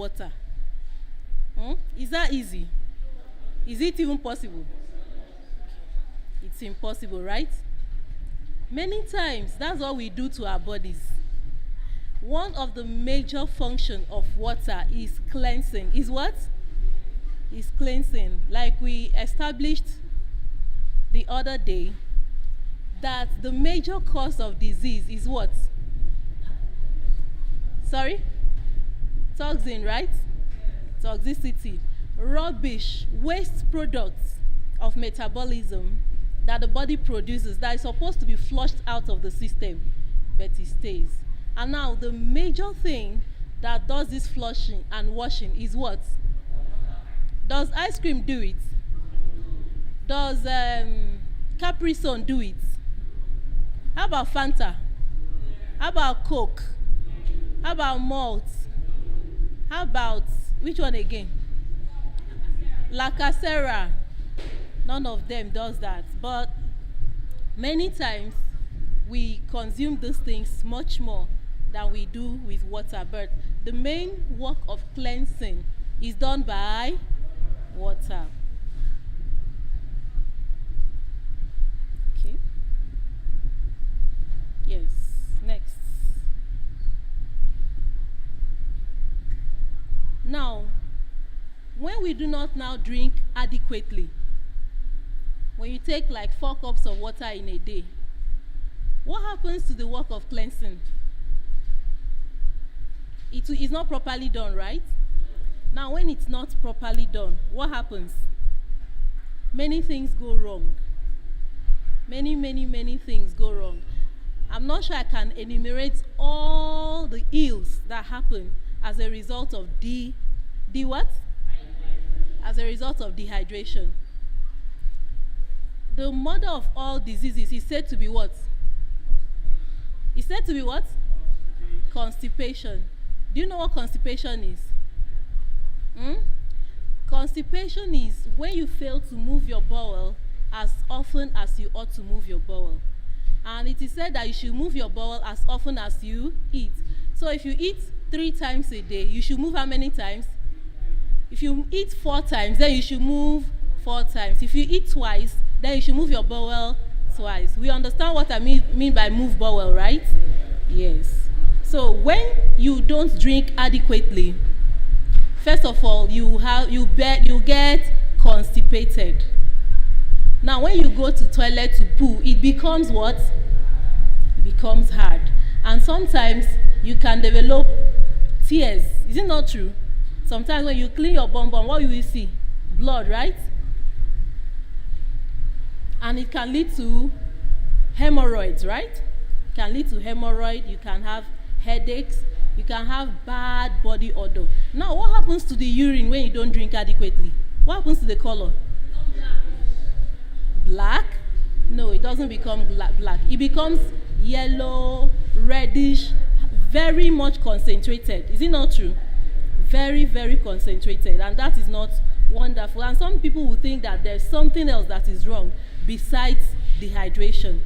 water. Is that easy? Is it even possible? It's impossible, right? Many times, that's what we do to our bodies. One of the major functions of water is cleansing. Is what? Is cleansing. Like we established the other day, that the major cause of disease is what? Sorry? Toxin, right? Toxicity. Rubbish, waste products of metabolism that the body produces that is supposed to be flushed out of the system, but it stays. And now the major thing that does this flushing and washing is what? Does ice cream do it? Does Capri Sun do it? How about Fanta? How about Coke? How about malt? How about, which one again? Lacasera. None of them does that. But many times we consume these things much more than we do with water. But the main work of cleansing is done by water. Okay. Yes. Next. Now, when we do not now drink adequately, when you take like 4 cups of water in a day, what happens to the work of cleansing? It is not properly done, right? Now, when it's not properly done, what happens? Many things go wrong. Many things go wrong. I'm not sure I can enumerate all the ills that happen as a result of what? As a result of dehydration. The mother of all diseases is said to be what? It's said to be what? Constipation. Do you know what constipation is? Constipation is when you fail to move your bowel as often as you ought to move your bowel. And it is said that you should move your bowel as often as you eat. So if you eat 3 times a day, you should move how many times? If you eat 4 times, then you should move 4 times. If you eat twice, then you should move your bowel twice. We understand what I mean by move bowel, right? Yes. So when you don't drink adequately, first of all, you get constipated. Now, when you go to toilet to poo, it becomes what? It becomes hard. And sometimes you can develop tears. Is it not true? Sometimes when you clean your bum, what will you see? Blood, right? And it can lead to hemorrhoids, right? It can lead to hemorrhoid. You can have headaches. You can have bad body odor. Now, what happens to the urine when you don't drink adequately? What happens to the color? Black? No, it doesn't become black. It becomes yellow, reddish, very much concentrated. Is it not true? Very concentrated. And that is not wonderful. And some people will think that there's something else that is wrong besides dehydration.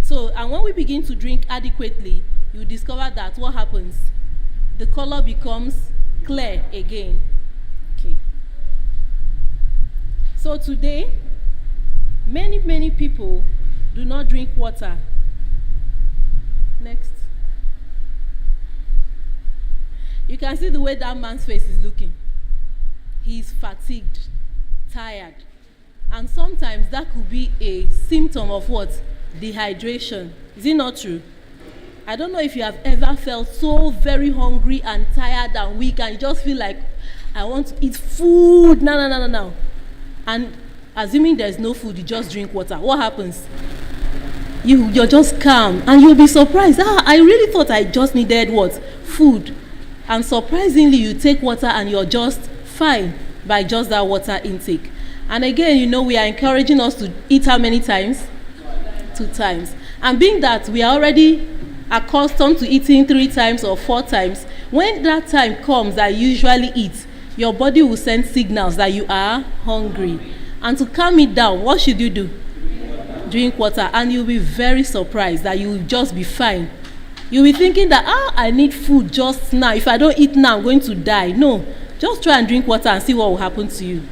So, and when we begin to drink adequately, you discover that what happens? The color becomes clear again. Okay. So today, many people do not drink water. Next. You can see the way that man's face is looking. He's fatigued, tired. And sometimes that could be a symptom of what? Dehydration. Is it not true? I don't know if you have ever felt so very hungry and tired and weak and you just feel like, I want to eat food now. And assuming there's no food, you just drink water. What happens? You're just calm and you'll be surprised. I really thought I just needed what? Food. And surprisingly, you take water and you're just fine by just that water intake. And again, we are encouraging us to eat how many times? 2 times. And being that we are already accustomed to eating 3 times or 4 times, when that time comes that you usually eat, your body will send signals that you are hungry. And to calm it down, what should you do? Drink water. And you'll be very surprised that you will just be fine You'll be thinking that, I need food just now. If I don't eat now, I'm going to die. No, just try and drink water and see what will happen to you.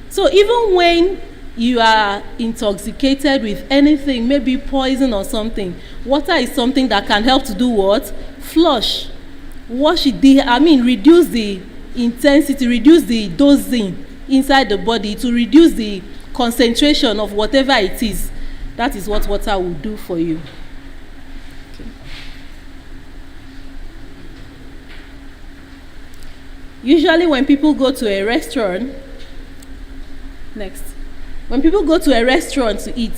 So even when you are intoxicated with anything, maybe poison or something, water is something that can help to do what? Flush. Wash it, reduce the intensity, reduce the dosing inside the body, to reduce the concentration of whatever it is. That is what water will do for you. Okay. Usually when people go to a restaurant, when people go to a restaurant to eat,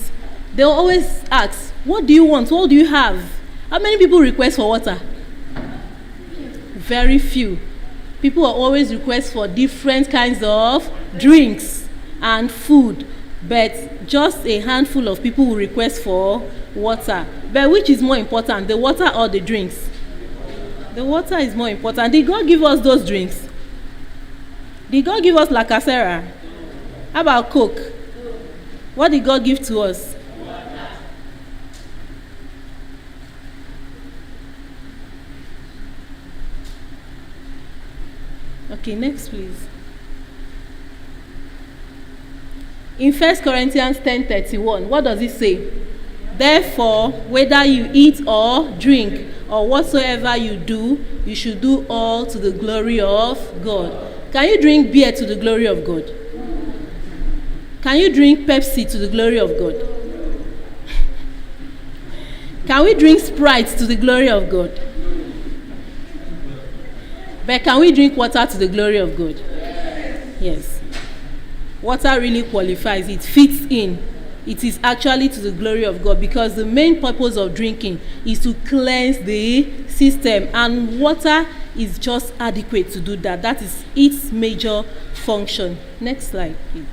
they'll always ask, what do you want? What do you have? How many people request for water? Very few. People will always request for different kinds of drinks and food, but just a handful of people will request for water. But which is more important, the water or the drinks? The water is more important. Did God give us those drinks? Did God give us La Casera? How about Coke? What did God give to us? Okay, next please. In 1 Corinthians 10:31, what does it say? Therefore, whether you eat or drink or whatsoever you do, you should do all to the glory of God. Can you drink beer to the glory of God? Can you drink Pepsi to the glory of God? Can we drink Sprite to the glory of God? But can we drink water to the glory of God? Yes. Water really qualifies. It fits in. It is actually to the glory of God, because the main purpose of drinking is to cleanse the system, and water is just adequate to do that. That is its major function. Next slide, please.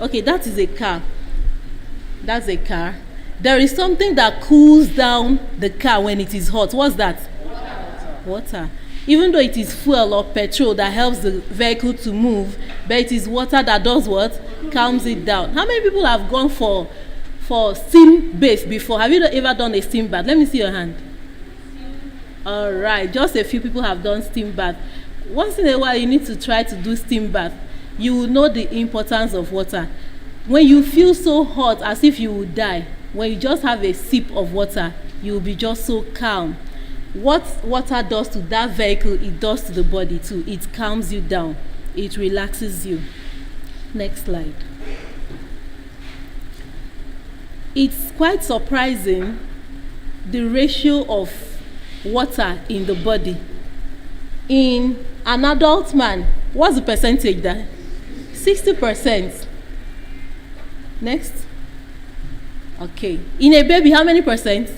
Okay, that is a car. That's a car. There is something that cools down the car when it is hot. What's that? Water. Even though it is fuel or petrol that helps the vehicle to move, but it is water that does what? Calms it down. How many people have gone for steam bath before? Have you ever done a steam bath? Let me see your hand. All right, just a few people have done steam bath. Once in a while, you need to try to do steam bath. You will know the importance of water. When you feel so hot as if you would die, when you just have a sip of water, you will be just so calm. What water does to that vehicle, it does to the body too. It calms you down. It relaxes you. Next slide. It's quite surprising, the ratio of water in the body. In an adult man, what's the percentage there? 60%. Next. Okay. In a baby, how many percent?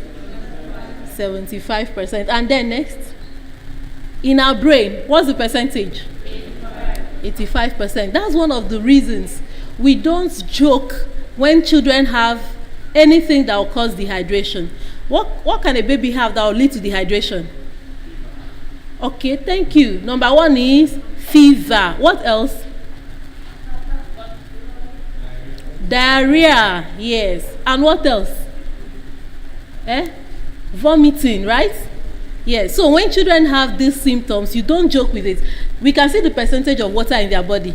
75%. And then next. In our brain, what's the percentage? 85%. That's one of the reasons we don't joke when children have anything that will cause dehydration. What can a baby have that will lead to dehydration? Okay, thank you. Number one is fever. What else? Diarrhea. Yes. And what else? Vomiting, right? Yes. So when children have these symptoms, you don't joke with it. We can see the percentage of water in their body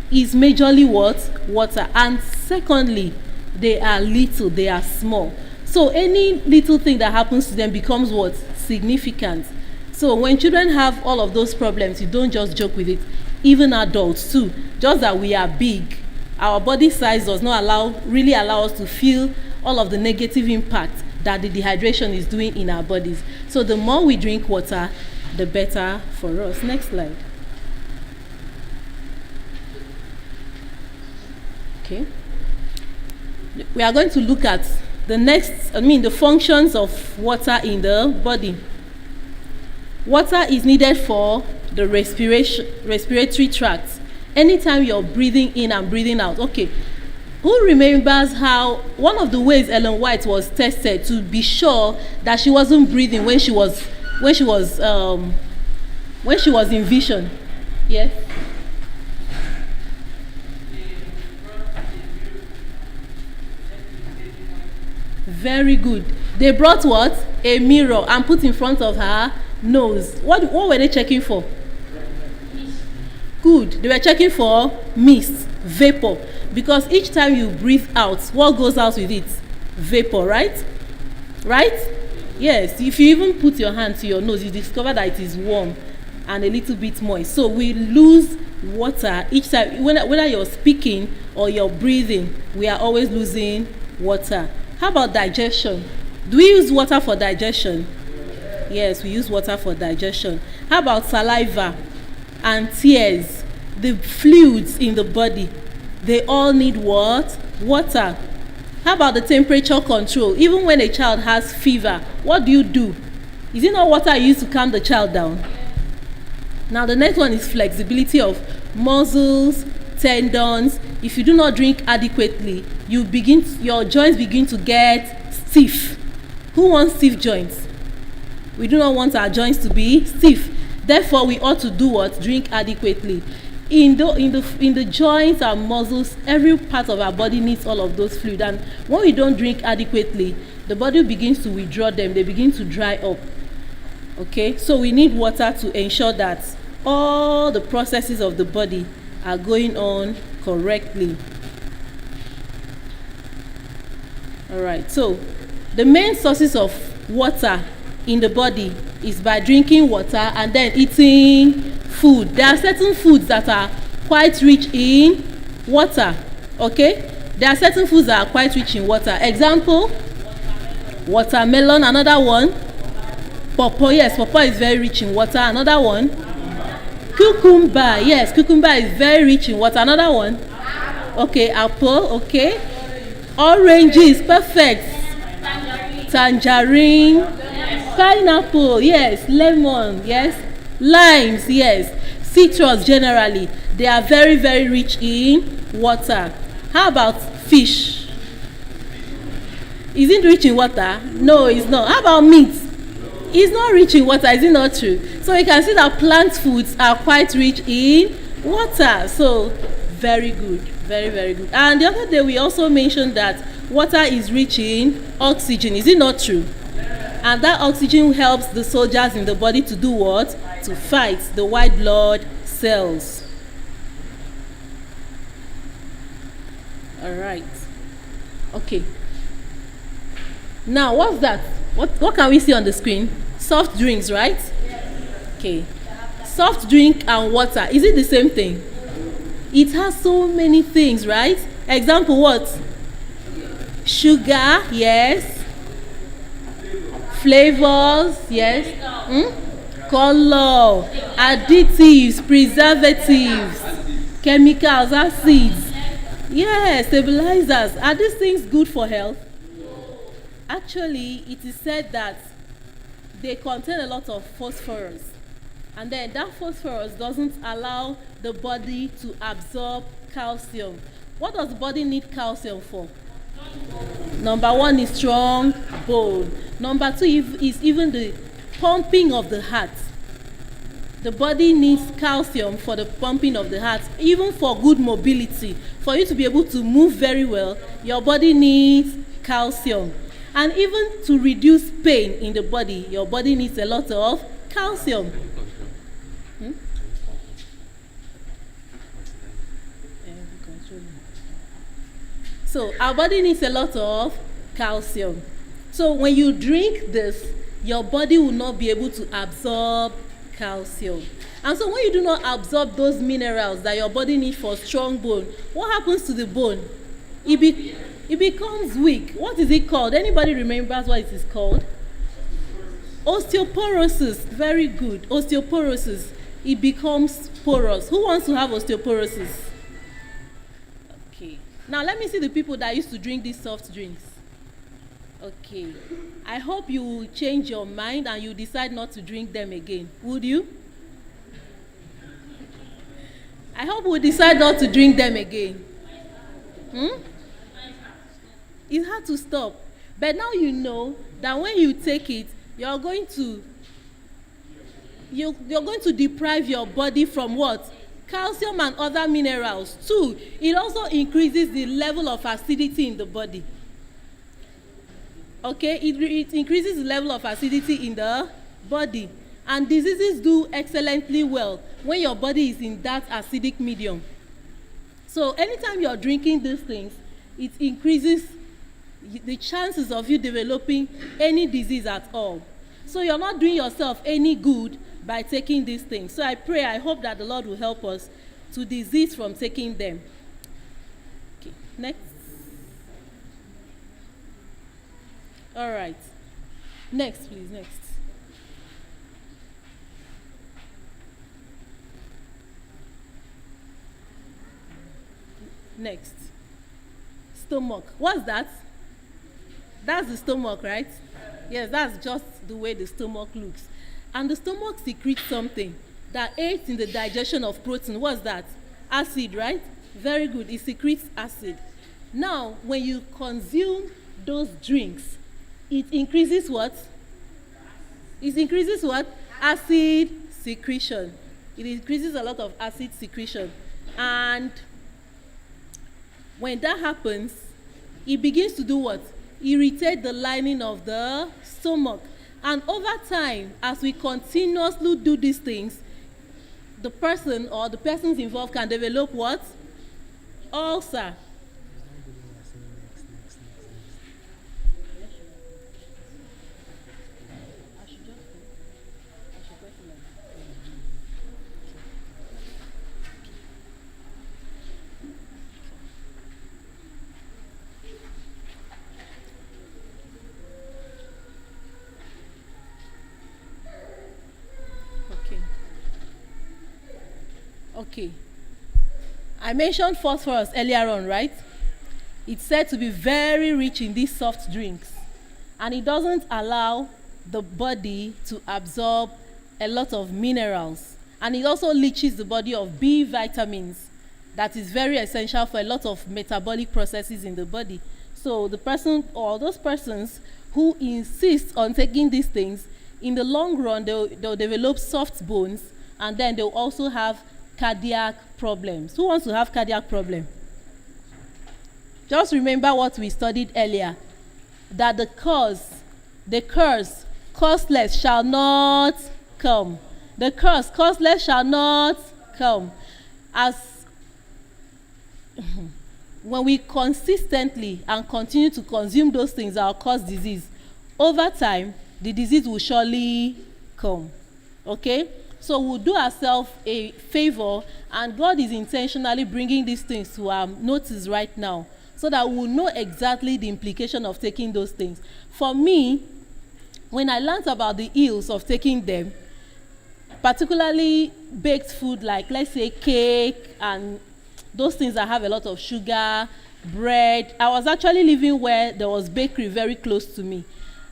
is majorly what? Water. And secondly, they are little, they are small. So any little thing that happens to them becomes what? Significant. So when children have all of those problems, you don't just joke with it. Even adults too. Just that we are big, our body size does not really allow us to feel all of the negative impact that the dehydration is doing in our bodies. So the more we drink water, the better for us. Next slide. Okay. We are going to look at the functions of water in the body. Water is needed for the respiratory tract. Anytime you're breathing in and breathing out. Okay. Who remembers how one of the ways Ellen White was tested to be sure that she wasn't breathing when she was in vision? Yes. Very good. They brought what? A mirror and put in front of her nose. What were they checking for? Good. They were checking for mist, vapor. Because each time you breathe out, what goes out with it? Vapor, right? Right? Yes. If you even put your hand to your nose, you discover that it is warm and a little bit moist. So we lose water each time. Whether you're speaking or you're breathing, we are always losing water. How about digestion? Do we use water for digestion? Yes, we use water for digestion. How about saliva and tears? The fluids in the body, they all need what? Water. How about the temperature control? Even when a child has fever, what do? Is it not water you use to calm the child down? Now the next one is flexibility of muscles, tendons. If you do not drink adequately, your joints begin to get stiff. Who wants stiff joints? We do not want our joints to be stiff. Therefore, we ought to do what? Drink adequately. In the joints and muscles, every part of our body needs all of those fluids. And when we don't drink adequately, the body begins to withdraw them. They begin to dry up. Okay? So we need water to ensure that all the processes of the body are going on correctly. All right. So the main sources of water in the body is by drinking water and then eating food. There are certain foods that are quite rich in water. Okay? There are certain foods that are quite rich in water. Example, watermelon. Another one, pawpaw. Yes, pawpaw is very rich in water. Another one, cucumber. Yes, cucumber is very rich in water. Another one, okay, apple. Okay, oranges. Perfect. Tangerine. Pineapple. Yes. Lemon. Yes. Limes. Yes. Citrus generally, they are very, very rich in water. How about fish? Is it rich in water? No, it's not. How about meat? It's not rich in water. Is it not true? So you can see that plant foods are quite rich in water. So very good. Very, very good. And the other day we also mentioned that water is rich in oxygen. Is it not true? And that oxygen helps the soldiers in the body to do what? To fight the white blood cells. All right. Okay. Now, what's that? What can we see on the screen? Soft drinks, right? Okay. Soft drink and water. Is it the same thing? It has so many things, right? Example, what? Sugar, yes. Flavors, yes. Color, additives, preservatives, chemicals, acids. Yes, stabilizers. Are these things good for health? Actually, it is said that they contain a lot of phosphorus. And then that phosphorus doesn't allow the body to absorb calcium. What does the body need calcium for? Number one is strong bone. Number two is even the pumping of the heart. The body needs calcium for the pumping of the heart, even for good mobility. For you to be able to move very well, your body needs calcium. And even to reduce pain in the body, your body needs a lot of calcium. So our body needs a lot of calcium. So when you drink this, your body will not be able to absorb calcium. And so when you do not absorb those minerals that your body needs for strong bone, what happens to the bone? It becomes weak. What is it called? Anybody remembers what it is called? Osteoporosis. Very good. Osteoporosis. It becomes porous. Who wants to have osteoporosis? Okay. Now let me see the people that used to drink these soft drinks. Okay. I hope you will change your mind and you decide not to drink them again. Would you? I hope we'll decide not to drink them again. It's hard to stop. But now you know that when you take it, you're going to deprive your body from what? Calcium and other minerals. Two, it also increases the level of acidity in the body. Okay, it increases the level of acidity in the body. And diseases do excellently well when your body is in that acidic medium. So anytime you're drinking these things, it increases the chances of you developing any disease at all. So you're not doing yourself any good by taking these things. So I pray, I hope that the Lord will help us to desist from taking them. Okay, next. All right. Next, please, next. Next. Stomach. What's that? That's the stomach, right? Yes, that's just the way the stomach looks. And the stomach secretes something that aids in the digestion of protein. What's that? Acid, right? Very good. It secretes acid. Now, when you consume those drinks, it increases what? It increases what? Acid secretion. It increases a lot of acid secretion. And when that happens, it begins to do what? Irritate the lining of the stomach. And over time, as we continuously do these things, the person or the persons involved can develop what? Ulcer. Okay. I mentioned phosphorus earlier on, right? It's said to be very rich in these soft drinks, and it doesn't allow the body to absorb a lot of minerals, and it also leaches the body of B vitamins that is very essential for a lot of metabolic processes in the body. So the person or those persons who insist on taking these things, in the long run, they'll develop soft bones, and then they'll also have cardiac problems. Who wants to have cardiac problem? Just remember what we studied earlier, that the curse, causeless shall not come. The curse, causeless shall not come. As when we consistently and continue to consume those things that will cause disease, over time, the disease will surely come. Okay? So we'll do ourselves a favor, and God is intentionally bringing these things to our notice right now so that we'll know exactly the implication of taking those things. For me, when I learned about the ills of taking them, particularly baked food like, let's say, cake and those things that have a lot of sugar, bread, I was actually living where there was bakery very close to me.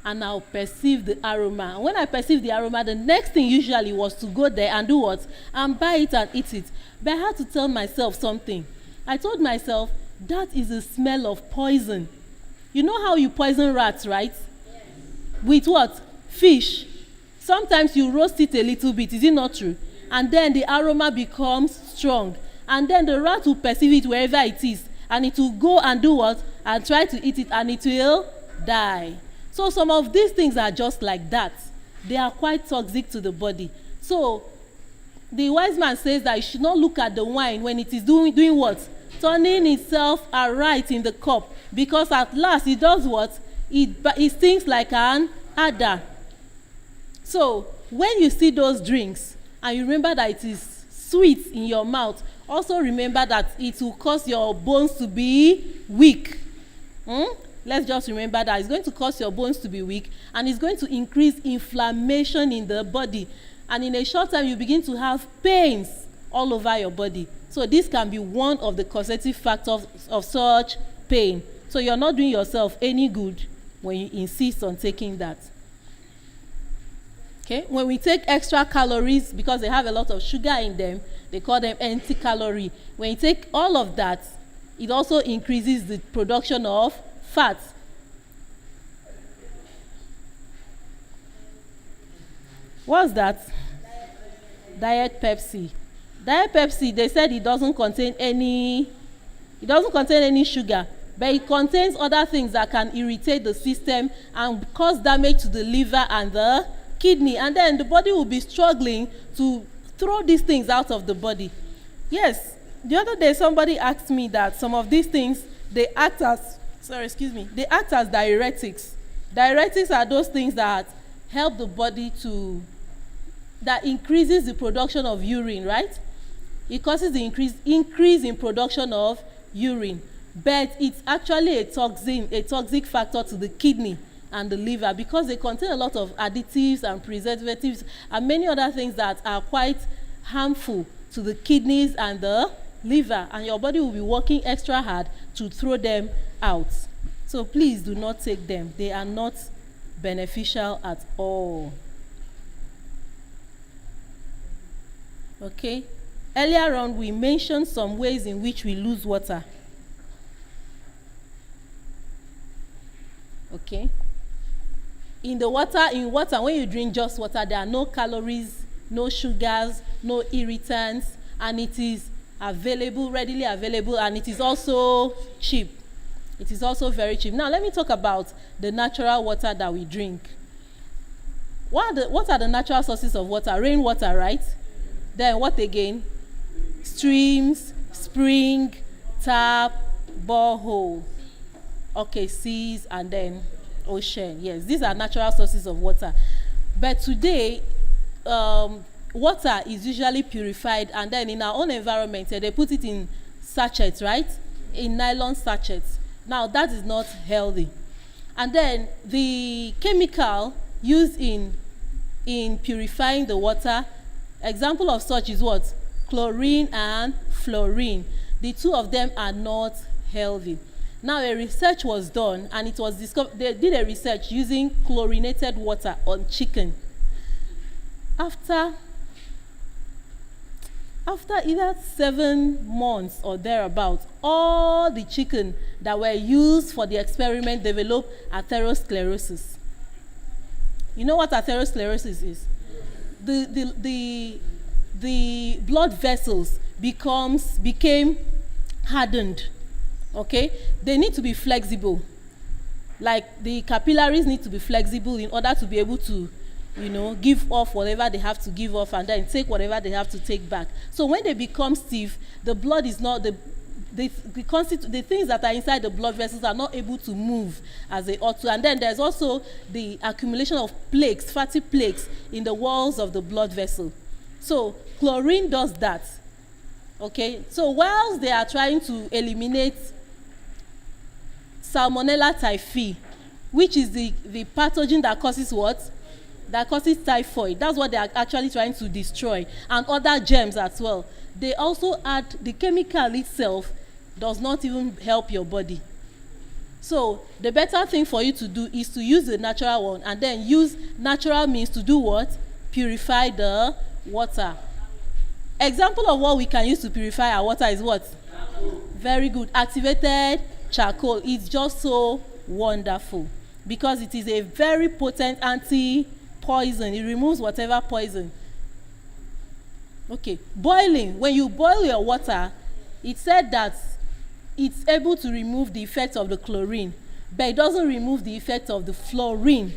And I'll perceive the aroma. And when I perceive the aroma, the next thing usually was to go there and do what? And buy it and eat it. But I had to tell myself something. I told myself, that is the smell of poison. You know how you poison rats, right? Yes. With what? Fish. Sometimes you roast it a little bit, is it not true? And then the aroma becomes strong. And then the rat will perceive it wherever it is. And it will go and do what? And try to eat it, and it will die. So some of these things are just like that. They are quite toxic to the body. So the wise man says that you should not look at the wine when it is doing what? Turning itself aright in the cup. Because at last it does what? It stings like an adder. So when you see those drinks and you remember that it is sweet in your mouth, also remember that it will cause your bones to be weak. Let's just remember that it's going to cause your bones to be weak, and it's going to increase inflammation in the body. And in a short time, you begin to have pains all over your body. So this can be one of the causative factors of such pain. So you're not doing yourself any good when you insist on taking that. Okay? When we take extra calories, because they have a lot of sugar in them, they call them empty calorie. When you take all of that, it also increases the production of fat. What's that? Diet Pepsi. Diet Pepsi, they said it doesn't contain any sugar. but it contains other things that can irritate the system and cause damage to the liver and the kidney, and then the body will be struggling to throw these things out of the body. Yes, the other day somebody asked me that some of these things, they act as diuretics. Diuretics are those things that help the body to, that increases the production of urine, right? It causes the increase in production of urine, but it's actually a toxic factor to the kidney and the liver, because they contain a lot of additives and preservatives and many other things that are quite harmful to the kidneys and the liver, and your body will be working extra hard to throw them out. So please do not take them. They are not beneficial at all. Okay, earlier on we mentioned some ways in which we lose water. Okay, in water, when you drink just water, there are no calories, no sugars, no irritants, and it is readily available, and it is also cheap. It is also very cheap. Now let me talk about the natural water that we drink. What are the natural sources of water? Rainwater, right? Then what again? Streams, spring, tap, borehole. Okay, seas, and then ocean. Yes, these are natural sources of water. But today, water is usually purified, and then in our own environment, they put it in sachets, right? In nylon sachets. Now that is not healthy. And then the chemical used in purifying the water, example of such is what? Chlorine and fluorine. The two of them are not healthy. Now a research was done, and it was discovered, they did a research using chlorinated water on chicken. After either 7 months or thereabout, all the chicken that were used for the experiment developed atherosclerosis. You know what atherosclerosis is? The blood vessels became hardened. Okay, they need to be flexible. Like the capillaries need to be flexible in order to be able to, give off whatever they have to give off, and then take whatever they have to take back. So when they become stiff, the blood is not the things that are inside the blood vessels are not able to move as they ought to. And then there's also the accumulation of plaques, fatty plaques, in the walls of the blood vessel. So chlorine does that. Okay, so whilst they are trying to eliminate Salmonella typhi, which is the pathogen that causes what? That causes typhoid. That's what they are actually trying to destroy, and other germs as well. They also add, the chemical itself does not even help your body. So the better thing for you to do is to use the natural one, and then use natural means to do what? Purify the water. Example of what we can use to purify our water is what? Charcoal. Very good. Activated charcoal is just so wonderful, because it is a very potent anti-poison. It removes whatever poison. Okay, boiling. When you boil your water, it said that it's able to remove the effect of the chlorine, but it doesn't remove the effect of the fluorine.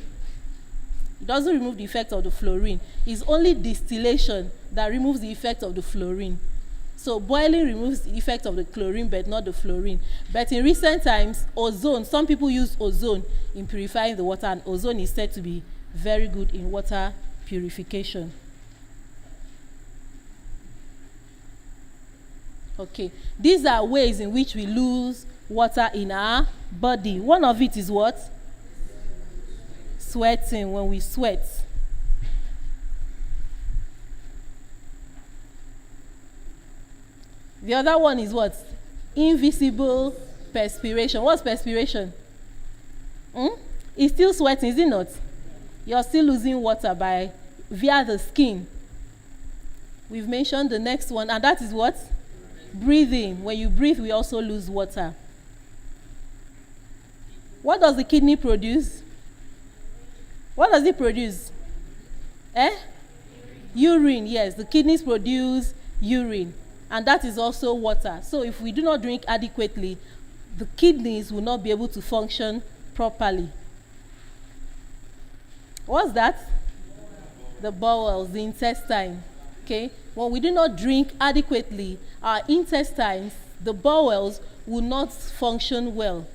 It doesn't remove the effect of the fluorine. It's only distillation that removes the effect of the fluorine. So boiling removes the effect of the chlorine, but not the fluorine. But in recent times, ozone, some people use ozone in purifying the water, and ozone is said to be very good in water purification. Okay, these are ways in which we lose water in our body. One of it is what? Sweating, when we sweat. The other one is what? Invisible perspiration. What's perspiration? It's still sweating, is it not? You're still losing water via the skin. We've mentioned the next one, and that is what? Breathing. When you breathe, we also lose water. What does the kidney produce? What does it produce? Urine, yes. The kidneys produce urine, and that is also water. So if we do not drink adequately, the kidneys will not be able to function properly. What's that? The bowels, the intestine. Okay? When we do not drink adequately, our intestines, the bowels, will not function well.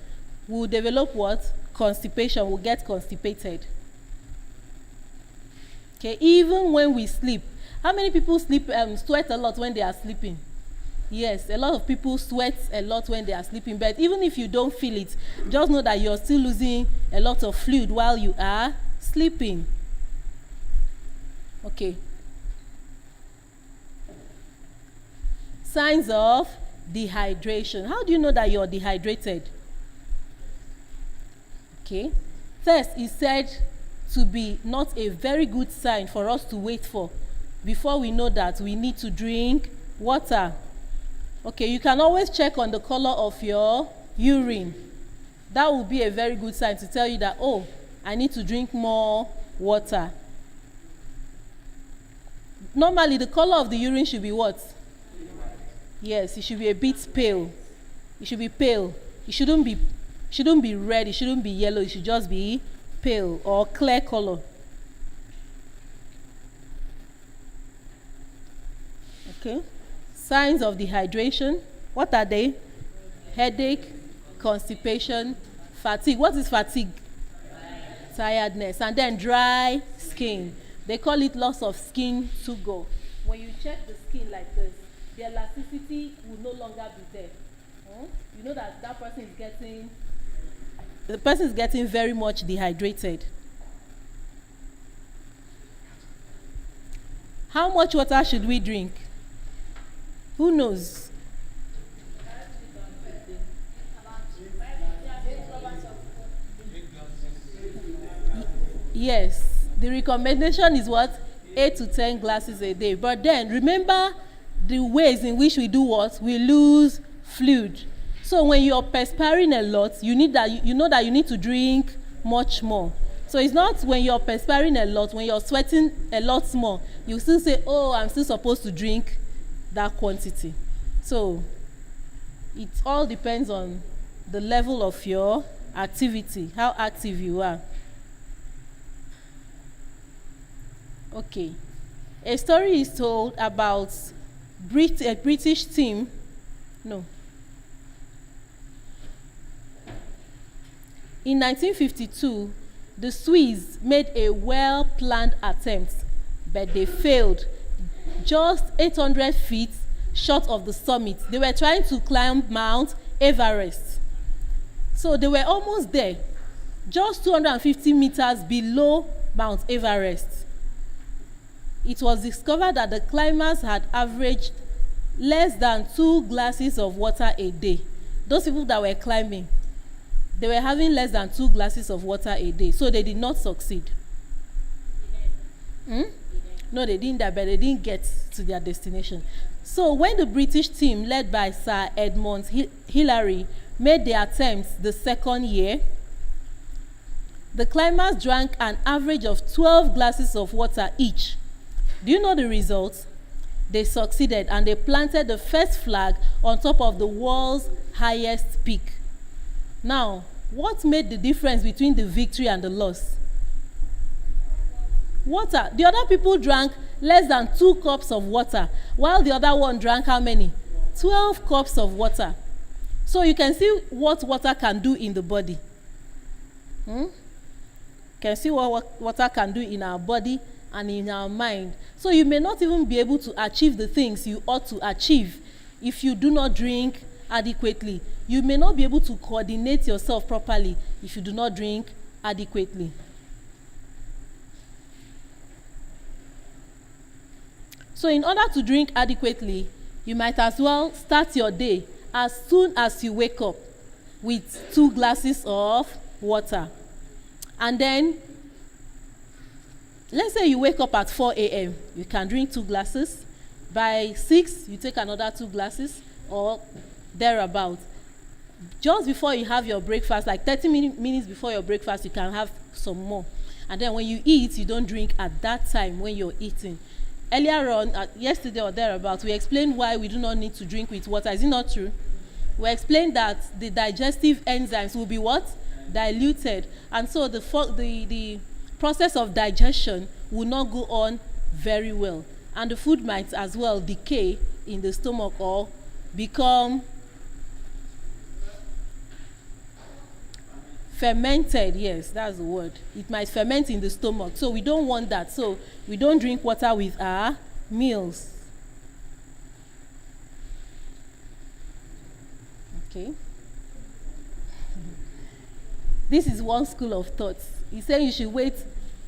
We will develop what? Constipation. We'll get constipated. Okay? Even when we sleep. How many people sweat a lot when they are sleeping? Yes, a lot of people sweat a lot when they are sleeping. But even if you don't feel it, just know that you're still losing a lot of fluid while you are sleeping. Okay. Signs of dehydration. How do you know that you're dehydrated? Okay. Thirst is said to be not a very good sign for us to wait for before we know that we need to drink water. Okay, you can always check on the color of your urine. That will be a very good sign to tell you that, oh, I need to drink more water. Normally, the color of the urine should be what? Yes, it should be a bit pale. It should be pale. It shouldn't be red. It shouldn't be yellow. It should just be pale or clear color. Okay. Signs of dehydration. What are they? Headache, constipation, fatigue. What is fatigue? Tiredness. And then dry skin. They call it loss of skin to go. When you check the skin like this, the elasticity will no longer be there. You know that the person is getting very much dehydrated. How much water should we drink? Who knows? Yes, the recommendation is what? 8 to 10 glasses a day. But then remember the ways in which we do what? We lose fluid. So when you're perspiring a lot, you know that you need to drink much more. So it's not when you're perspiring a lot, when you're sweating a lot more, you still say, oh, I'm still supposed to drink that quantity. So it all depends on the level of your activity, how active you are. Okay. A story is told about a British team. No. In 1952, the Swiss made a well-planned attempt, but they failed just 800 feet short of the summit. They were trying to climb Mount Everest. So they were almost there, just 250 meters below Mount Everest. It was discovered that the climbers had averaged less than 2 glasses of water a day. Those people that were climbing, they were having less than 2 glasses of water a day, so they did not succeed. No, they didn't die, but they didn't get to their destination. So when the British team, led by Sir Edmund Hillary, made their attempts the second year, the climbers drank an average of 12 glasses of water each. Do you know the result? They succeeded, and they planted the first flag on top of the world's highest peak. Now, what made the difference between the victory and the loss? Water. The other people drank less than 2 cups of water, while the other one drank how many? 12 cups of water. So you can see what water can do in the body. Can see what water can do in our body and in our mind. So you may not even be able to achieve the things you ought to achieve if you do not drink adequately. You may not be able to coordinate yourself properly if you do not drink adequately. So in order to drink adequately, you might as well start your day as soon as you wake up with 2 glasses of water. And then, let's say you wake up at 4 a.m. You can drink 2 glasses. By 6, you take another 2 glasses or thereabout. Just before you have your breakfast, like 30 minutes before your breakfast, you can have some more. And then when you eat, you don't drink at that time when you're eating. Earlier on, yesterday or thereabout, we explained why we do not need to drink with water. Is it not true? We explained that the digestive enzymes will be what? Diluted. And so the process of digestion will not go on very well. And the food might as well decay in the stomach or become fermented. Yes, that's the word. It might ferment in the stomach. So we don't want that. So we don't drink water with our meals. Okay. This is one school of thought. He said you should wait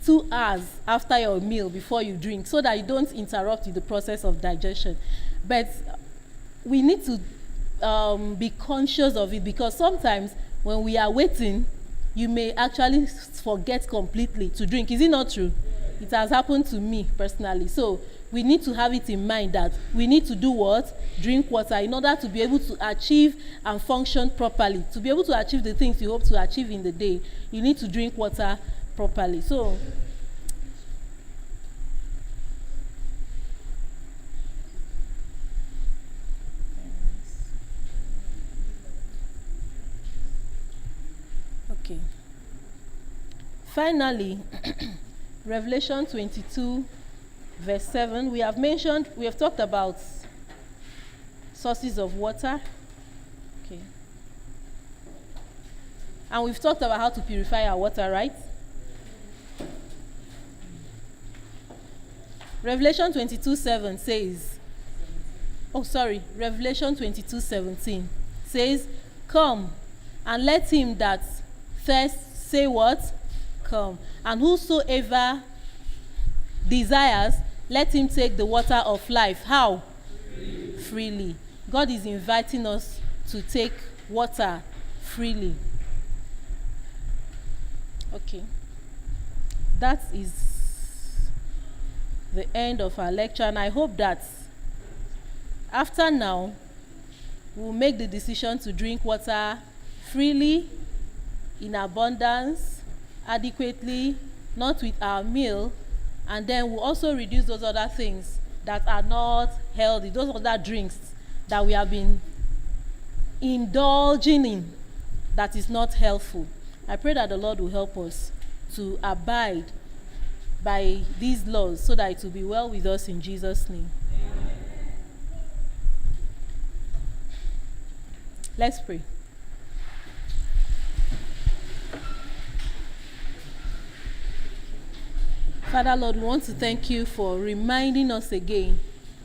2 hours after your meal before you drink so that you don't interrupt with the process of digestion. But we need to be conscious of it, because sometimes when we are waiting, you may actually forget completely to drink. Is it not true? It has happened to me personally. So we need to have it in mind that we need to do what? Drink water in order to be able to achieve and function properly. To be able to achieve the things you hope to achieve in the day, you need to drink water properly. So okay. Finally, Revelation 22 verse 7, we have talked about sources of water. Okay. And we've talked about how to purify our water, right? Revelation 22:7 says, Revelation 22:17 says, "Come, and let him that thirsts say what? Come. And whosoever desires, let him take the water of life." How? Freely. God is inviting us to take water freely. Okay. That is the end of our lecture, and I hope that after now we'll make the decision to drink water freely, in abundance, adequately, not with our meal, and then we'll also reduce those other things that are not healthy, those other drinks that we have been indulging in that is not helpful. I pray that the Lord will help us to abide by these laws so that it will be well with us in Jesus' name. Amen. Let's pray. Father, Lord, we want to thank you for reminding us again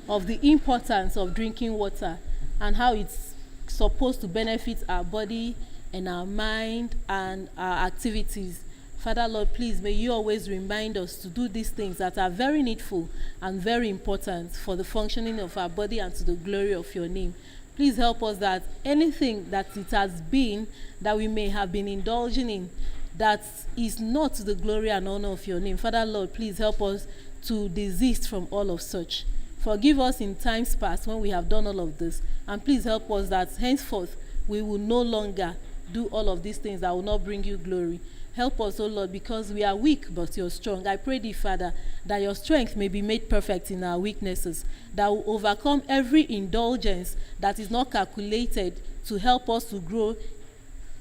of the importance of drinking water and how it's supposed to benefit our body and our mind and our activities. Father, Lord, please, may you always remind us to do these things that are very needful and very important for the functioning of our body and to the glory of your name. Please help us that anything that it has been that we may have been indulging in that is not to the glory and honor of your name, Father, Lord, please help us to desist from all of such. Forgive us in times past when we have done all of this, and please help us that henceforth we will no longer do all of these things that will not bring you glory. Help us, O Lord, because we are weak, but you're strong. I pray thee, Father, that your strength may be made perfect in our weaknesses, that will overcome every indulgence that is not calculated to help us to grow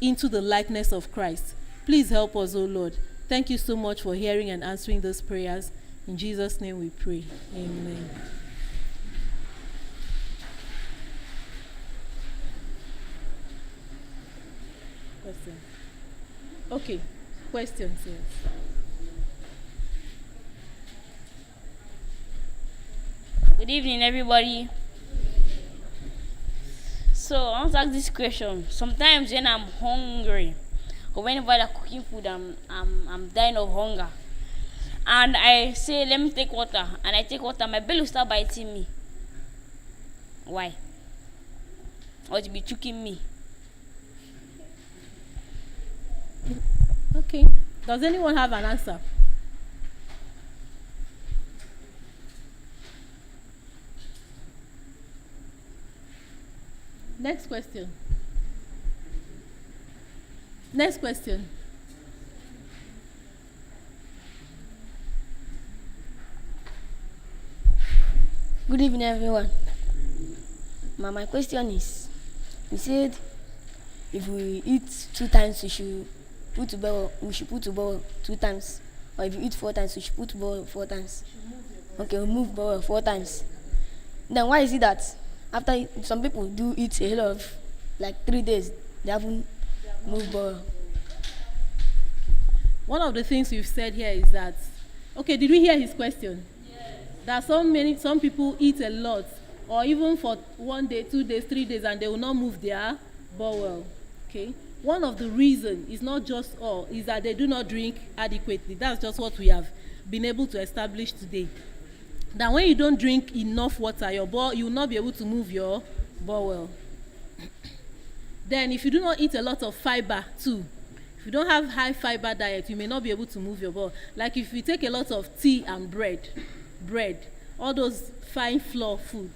into the likeness of Christ. Please help us, O Lord. Thank you so much for hearing and answering those prayers. In Jesus' name we pray. Amen. Question. Okay. Questions, yes. Good evening, everybody. So I want to ask this question. Sometimes when I'm hungry, or whenever they're cooking food, I'm dying of hunger, and I say, let me take water, and I take water, my belly will start biting me. Why? Or it will be choking me. Okay. Does anyone have an answer? Next question. Next question. Good evening, everyone. My question is, We said if we eat 2 times, we should put to boil 2 times. Or if you eat 4 times, we should put to boil 4 times. Okay, we move boil 4 times. Then why is it that after some people do eat a lot of like 3 days, they haven't moved boil? One of the things you've said here is that, okay, did we hear his question? Yes. That some people eat a lot, or even for 1 day, 2 days, 3 days, and they will not move their bowel. Okay. One of the reasons is not just all, is that they do not drink adequately. That's just what we have been able to establish today. That when you don't drink enough water, you will not be able to move your bowel. Then if you do not eat a lot of fiber too, if you don't have high fiber diet, you may not be able to move your bowel. Like if you take a lot of tea and bread, all those fine flour food,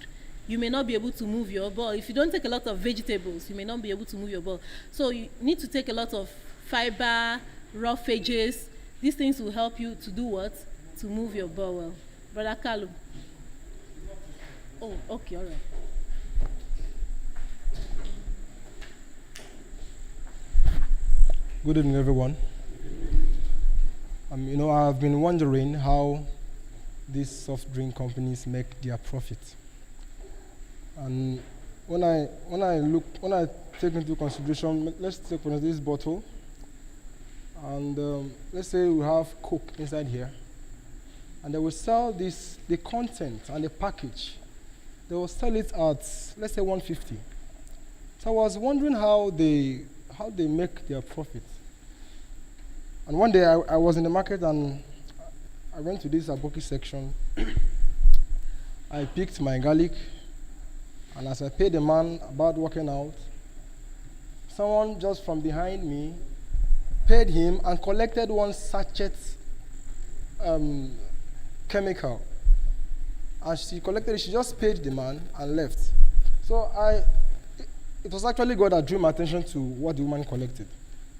you may not be able to move your bowel. If you don't take a lot of vegetables, you may not be able to move your bowel. So you need to take a lot of fiber, roughages. These things will help you to do what? To move your bowel. Brother Kalu. Oh, okay, all right. Good evening, everyone. I've been wondering how these soft drink companies make their profit. And when I take into consideration, let's take for instance this bottle, and let's say we have Coke inside here, and they will sell the content and the package. They will sell it at, let's say, 150. So I was wondering how they make their profit. And one day I was in the market and I went to this aboki section. I picked my garlic, and as I paid the man about walking out, someone just from behind me paid him and collected one sachet chemical. As she collected it, she just paid the man and left. So it was actually God that drew my attention to what the woman collected.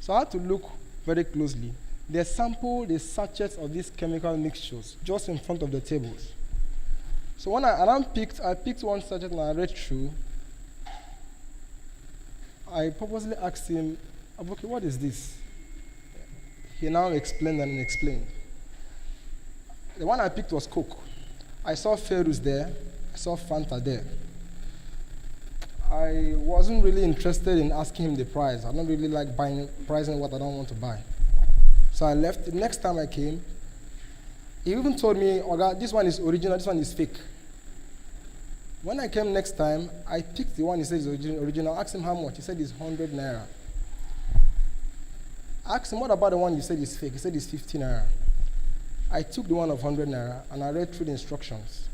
So I had to look very closely. They sampled the sachets of these chemical mixtures just in front of the tables. So when I picked one sachet and I read through, I purposely asked him, okay, what is this? He now explained and explained. The one I picked was Coke. I saw Ferus there, I saw Fanta there. I wasn't really interested in asking him the price. I don't really like pricing what I don't want to buy. So I left. The next time I came, he even told me, Oga, this one is original, this one is fake. When I came next time, I picked the one he said is original. I asked him how much. He said it's 100 naira. I asked him, what about the one you said is fake? He said it's 50 naira. I took the one of 100 naira and I read through the instructions.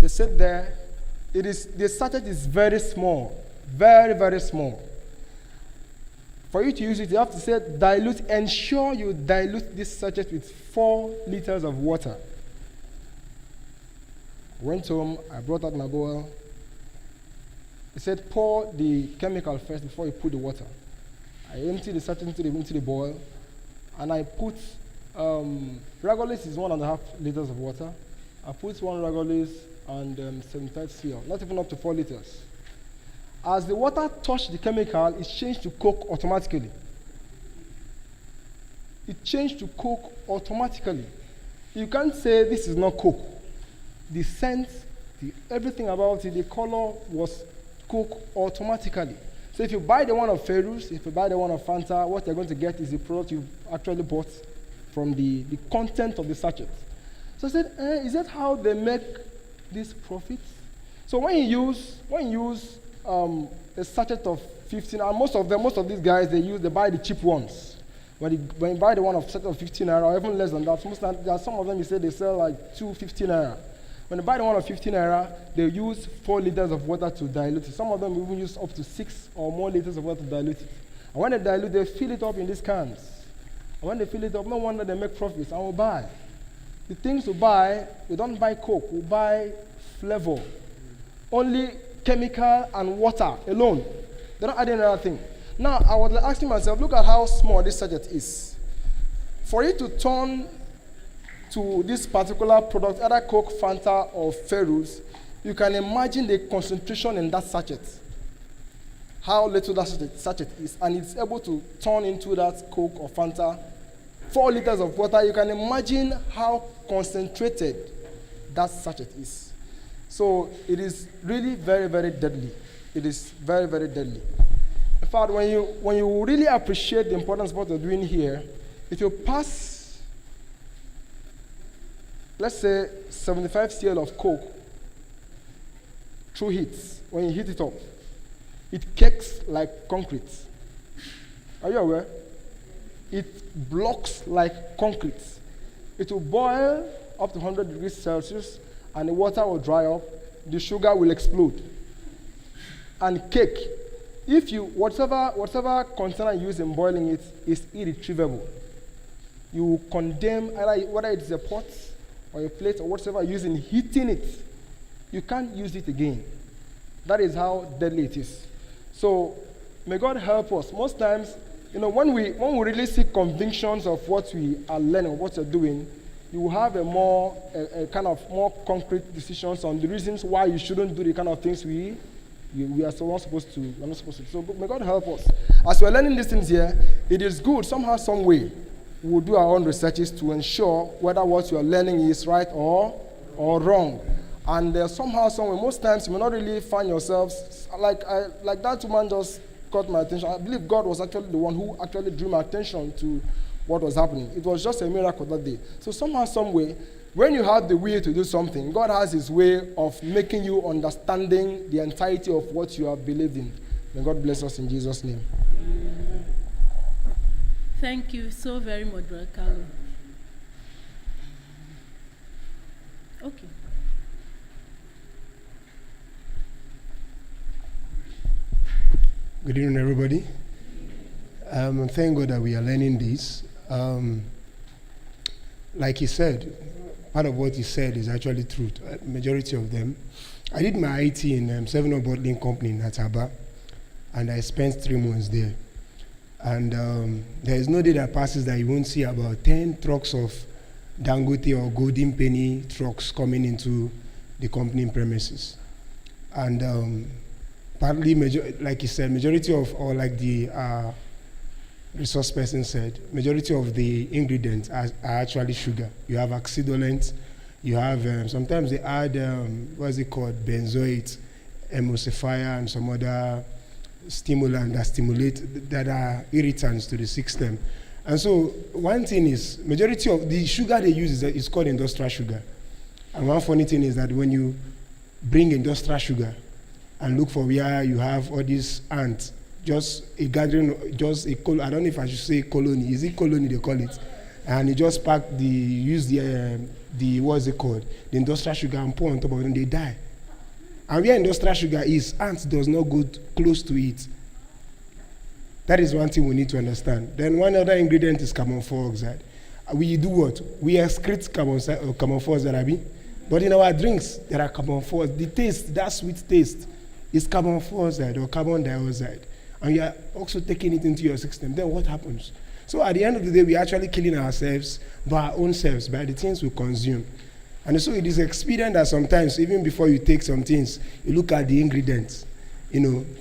They said there, the sachet is very small, very, very small. For you to use it, you have to say dilute, ensure you dilute this sachet with 4 liters of water. Went home, I brought out my bowl. He said, pour the chemical first before you put the water. I emptied the sachet into the bowl, and I put, Ragolis is 1.5 liters of water. I put 1 Ragolis and 75 cl, not even up to 4 liters. As the water touched the chemical, it changed to Coke automatically. It changed to Coke automatically. You can't say this is not Coke. The scent, everything about it, the color was Coke automatically. So if you buy the one of Ferus, if you buy the one of Fanta, what you're going to get is the product you've actually bought from the content of the sachet. So I said, is that how they make these profits? So when you use a sachet of 15, and most of these guys, they buy the cheap ones. When you buy the one of sachet of 15 naira, or even less than that, there are some of them you say they sell like 2.15 naira. When you buy the one of 15 naira, they use 4 liters of water to dilute it. Some of them even use up to 6 or more liters of water to dilute it. And when they dilute, they fill it up in these cans. And when they fill it up, no wonder they make profits, and we'll buy. The things we buy, we don't buy Coke, we buy flavor. Only chemical and water alone. They don't add any other thing. Now, I was asking myself, look at how small this sachet is. For it to turn to this particular product, either Coke, Fanta, or Ferus, you can imagine the concentration in that sachet. how little that sachet is, and it's able to turn into that Coke or Fanta 4 liters of water. You can imagine how concentrated that sachet is. So it is really very, very deadly. It is very, very deadly. In fact, when you really appreciate the importance of what you're doing here, if you pass, let's say, 75 cl of Coke through heat, when you heat it up, it cakes like concrete. Are you aware? It blocks like concrete. It will boil up to 100 degrees Celsius, and the water will dry up. The sugar will explode. And cake, if you whatever container you use in boiling it is irretrievable. You will condemn whether it's a pot or a plate or whatever you use in heating it. You can't use it again. That is how deadly it is. So may God help us. Most times, when we really seek convictions of what we are learning, what we're doing, you will have a kind of more concrete decisions on the reasons why you shouldn't do the kind of things we are not supposed to. We're not supposed to. So may God help us. As we're learning these things here, it is good somehow, some way. We'll do our own researches to ensure whether what you are learning is right or wrong. And somehow, some way, most times you may not really find yourselves like that woman just caught my attention. I believe God was actually the one who actually drew my attention to what was happening. It was just a miracle that day. So somehow, some way, when you have the will to do something, God has his way of making you understanding the entirety of what you have believed in. May God bless us in Jesus' name. Thank you so very much, Brother Carlo. Okay. Good evening, everybody. Thank God that we are learning this. Like he said, part of what he said is actually true. Majority of them. I did my IT in 7up Bottling Company in Ataba, and I spent 3 months there. And there is no day that passes that you won't see about 10 trucks of Dangote or Golden Penny trucks coming into the company premises. And partly, like he said, majority of, or like the resource person said, majority of the ingredients are actually sugar. You have oxidolents, you have, sometimes they add, what's it called, benzoate, emulsifier, and some other stimulant that are irritants to the system. And so one thing is, majority of the sugar they use is called industrial sugar. And one funny thing is that when you bring industrial sugar and look for where you have all these ants, just a gathering, I don't know if I should say colony. Is it colony they call it? And you just pack use the what's it called? The industrial sugar and pour on top of them, they die. And where industrial sugar is, ants does not go close to it. That is one thing we need to understand. Then one other ingredient is carbon dioxide. We do what? We excrete carbon dioxide, but in our drinks, there are carbon dioxide. The taste, that sweet taste, is carbon dioxide or carbon dioxide. And you are also taking it into your system. Then what happens? So at the end of the day, we're actually killing ourselves by our own selves, by the things we consume. And so it is expedient that sometimes, even before you take some things, you look at the ingredients.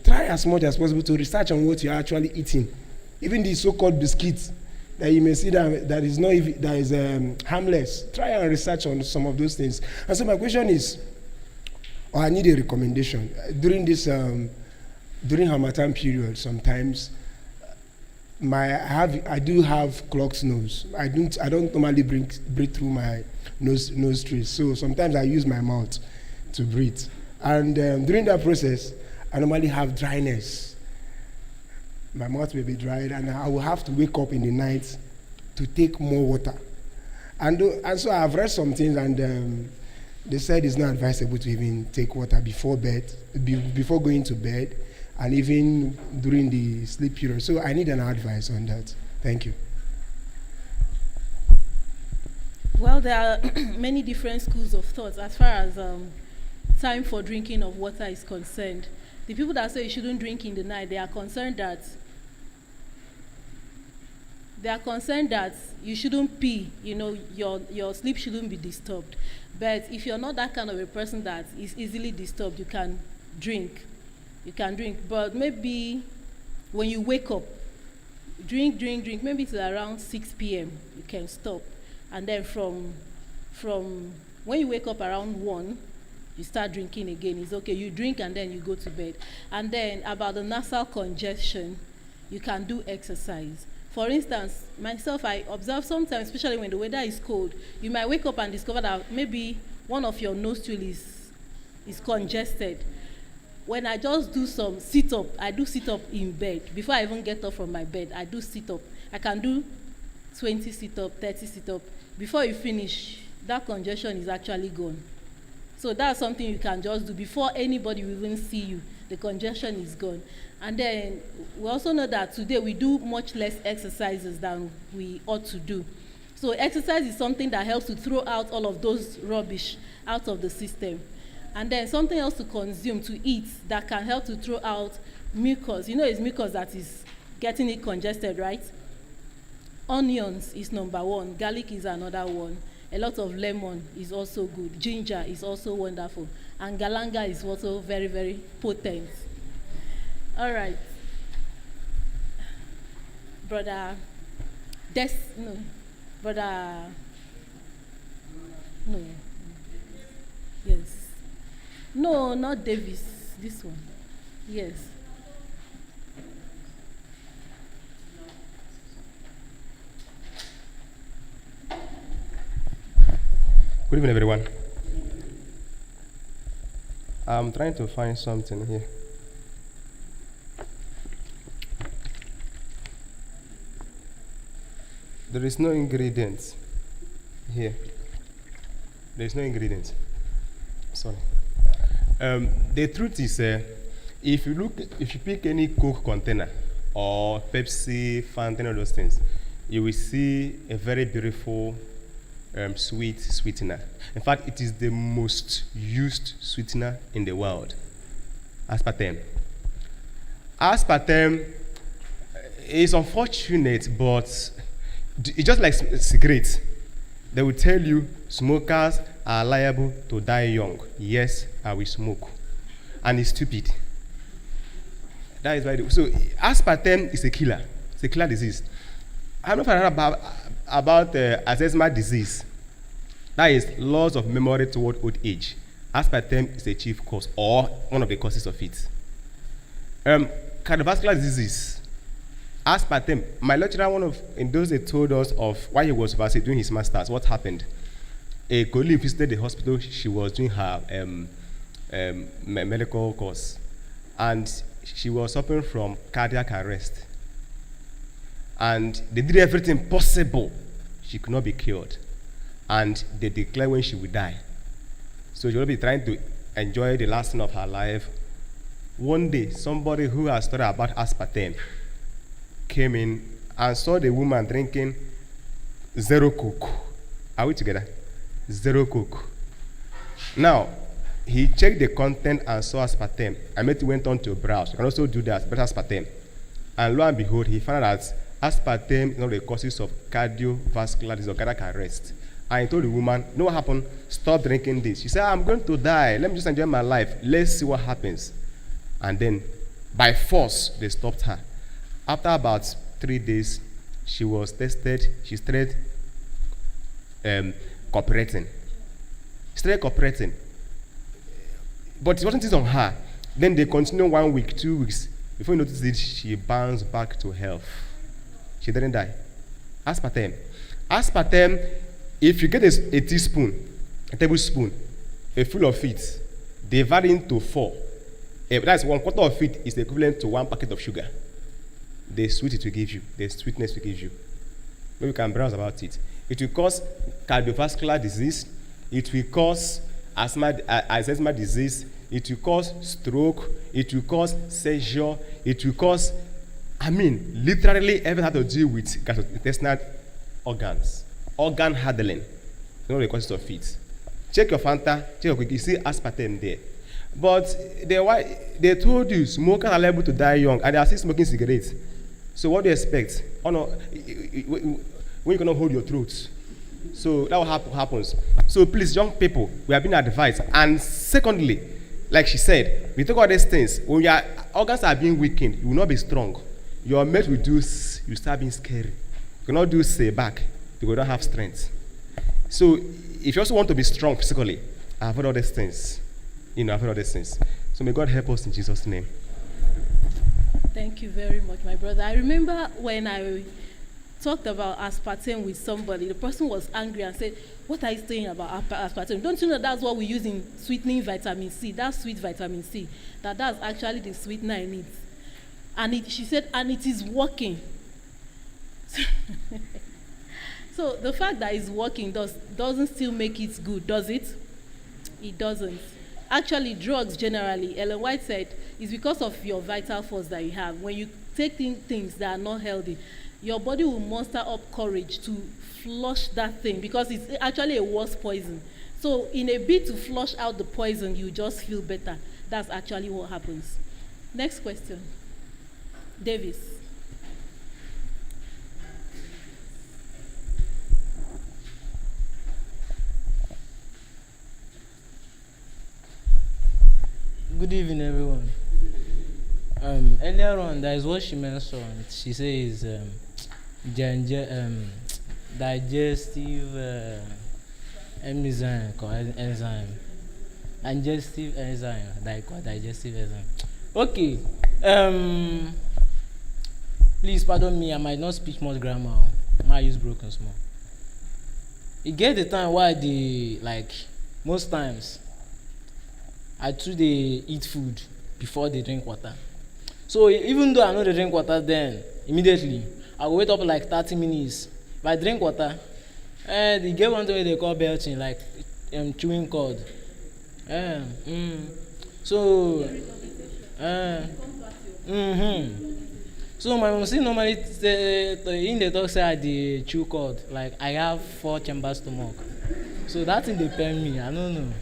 Try as much as possible to research on what you're actually eating. Even the so-called biscuits that you may see that is harmless. Try and research on some of those things. And so my question is, I need a recommendation. During Harmattan period, sometimes I do have clogged nose. I don't normally breathe through my nostrils. So sometimes I use my mouth to breathe. And during that process, I normally have dryness. My mouth will be dried, and I will have to wake up in the night to take more water. And so I've read some things, and they said it's not advisable to even take water before going to bed, and even during the sleep period. So I need an advice on that. Thank you. Well, there are many different schools of thought as far as time for drinking of water is concerned. The people that say you shouldn't drink in the night, they are concerned that you shouldn't pee, your sleep shouldn't be disturbed. But if you're not that kind of a person that is easily disturbed, you can drink. you can drink. But maybe when you wake up, drink, maybe till around 6 p.m. you can stop. And then from when you wake up around 1, you start drinking again. It's okay. You drink and then you go to bed. And then about the nasal congestion, you can do exercise. For instance, myself, I observe sometimes, especially when the weather is cold, you might wake up and discover that maybe one of your nostrils is congested. When I just do some sit-up, I do sit-up in bed. Before I even get up from my bed, I do sit-up. I can do 20 sit-up, 30 sit-up. Before you finish, that congestion is actually gone. So that's something you can just do before anybody will even see you. The congestion is gone. And then we also know that today we do much less exercises than we ought to do. So exercise is something that helps to throw out all of those rubbish out of the system. And then something else to consume, to eat, that can help to throw out mucus. You know it's mucus that is getting it congested, right? Onions is number 1. Garlic is another one. A lot of lemon is also good. Ginger is also wonderful. And galanga is also very, very potent. All right. Brother no. Yes. No, not Davis. This one. Yes. Good evening, everyone. I'm trying to find something here. There is no ingredients here. There is no ingredients. Sorry. The truth is, if you pick any Coke container or Pepsi, Fanta, and all those things, you will see a very beautiful sweetener. In fact, it is the most used sweetener in the world. Aspartame. Aspartame is unfortunate, but it's just like cigarettes. They will tell you smokers are liable to die young. Yes, I will smoke. And it's stupid. That is why. So aspartame is a killer. It's a killer disease. I don't know about Alzheimer's disease. That is loss of memory toward old age. Aspartame is the chief cause, or one of the causes of it. Cardiovascular disease. Aspartame. My lecturer, in those they told us of why he was doing his masters. What happened? A colleague visited the hospital. She was doing her medical course, and she was suffering from cardiac arrest. And they did everything possible. She could not be cured. And they declared when she would die. So she will be trying to enjoy the last of her life. One day, somebody who has studied about aspartame came in and saw the woman drinking zero Coke. Are we together? Zero Coke. Now, he checked the content and saw aspartame. I went on to browse. You can also do that, but aspartame. And lo and behold, he found out that aspartame is one of the causes of cardiovascular disease or cardiac arrest. And he told the woman, you know what happened? Stop drinking this. She said, I'm going to die. Let me just enjoy my life. Let's see what happens. And then, by force, they stopped her. After about 3 days, she was tested. She started cooperating. She started cooperating. But it wasn't this on her. Then they continued 1 week, 2 weeks. Before you notice it, she bounced back to health. She didn't die. Aspartame. Aspartame, if you get a teaspoon, a tablespoon, a full of it, divide into 4. That's 1/4 of it is the equivalent to 1 packet of sugar. The sweet it will give you, the sweetness will give you. Maybe you can browse about it. It will cause cardiovascular disease. It will cause Alzheimer's disease. It will cause stroke. It will cause seizure. It will cause, literally everything has to do with gastrointestinal organs. Organ handling. You know the causes of it. Check your Fanta, check your Quick, you see aspartame there. But they told you smokers are liable to die young, and they are still smoking cigarettes. So what do you expect? Oh no, when you cannot hold your throat. So that what happens. So please, young people, we have been advised. And secondly, like she said, we take all these things. When your organs are being weakened, you will not be strong. Your mate will you start being scary. You cannot do say back because you don't have strength. So if you also want to be strong physically, avoid all these things. Avoid all these things. So may God help us in Jesus' name. Thank you very much, my brother. I remember when I talked about aspartame with somebody, the person was angry and said, "What are you saying about aspartame? Don't you know that's what we use in sweetening vitamin C? That's sweet vitamin C. That's actually the sweetener I need." And she said, and it is working. So the fact that it's working doesn't still make it good, does it? It doesn't. Actually, drugs generally, Ellen White said, is because of your vital force that you have. When you take things that are not healthy, your body will muster up courage to flush that thing because it's actually a worse poison. So in a bid to flush out the poison, you just feel better. That's actually what happens. Next question. Davis. Good evening, everyone. Earlier on, there is what she mentioned. She says digestive enzyme, digestive enzyme, digestive enzyme. Okay. Please pardon me. I might not speak much grammar. I use broken small. You get the time why most times I too they eat food before they drink water. So even though I know they drink water, then immediately I will wait up like 30 minutes. If I drink water, they get one thing they call belching, like chewing cord. So So my mom normally in the talk say I the chew cord, like I have 4 chambers stomach. So that thing they pay me. I don't know.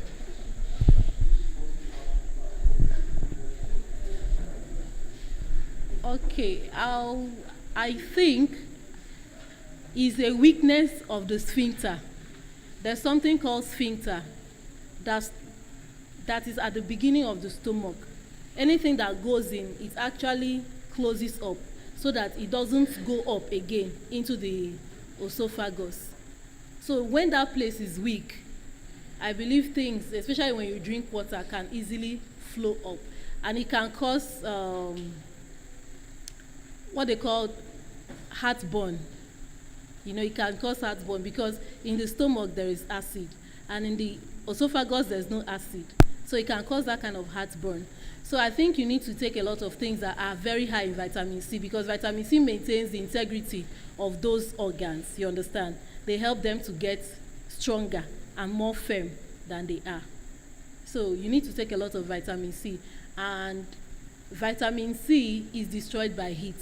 Okay, I think is a weakness of the sphincter. There's something called sphincter that is at the beginning of the stomach. Anything that goes in, it actually closes up so that it doesn't go up again into the esophagus. So when that place is weak, I believe things, especially when you drink water, can easily flow up, and it can cause what they call heartburn. It can cause heartburn because in the stomach there is acid, and in the esophagus there's no acid. So it can cause that kind of heartburn. So I think you need to take a lot of things that are very high in vitamin C, because vitamin C maintains the integrity of those organs, you understand? They help them to get stronger and more firm than they are. So you need to take a lot of vitamin C. And vitamin C is destroyed by heat.